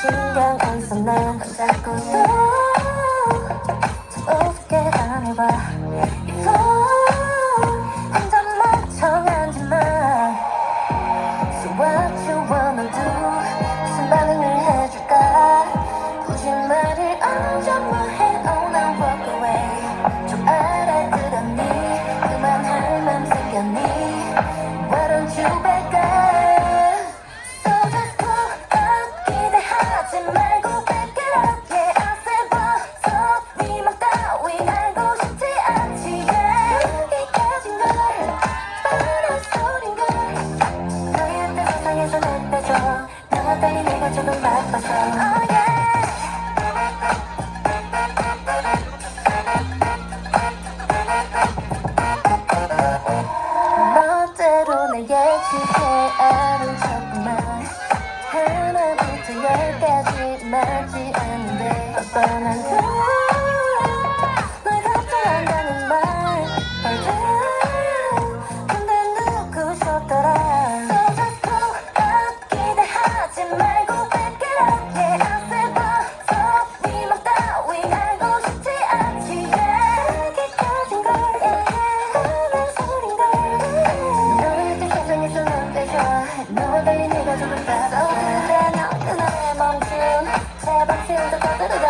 신경 안 써 난 자꾸 또 우습게 당해봐 혼자 멍청한지 마 So what you wanna do 무슨 반응을 해줄까 굳이 말을 언제만 Oh now walk away 좀 알아들었니 그만할 맘 생겼니 Why don't you back up So just pull up 기대하지 말고 back it up Yeah I said 벌써 네 맘 따위 알고 싶지 않지 Yeah 여기까진 걸 뻔한 소린 걸 너희한테 세상에서 내 빼줘 너와 달리 내가 조금 바빠서 Oh yeah 멋대로 날 예측해 아는 척만 하나부터 열까지 맞지 않는데 뻔한 널 걱정한다는 말 근데 누구 셨더라 So just pull up 기대하지 말고 back it up Yeah I said 벌써 네 맘 따위 알고 싶지 않지 Yeah 여기까진 걸 뻔한 소린 걸 너희들 세상에서 난 빼줘 너와 달리 내가 조금 빠져 그래 너 그날의 멈춤 제발 세우자 거들으라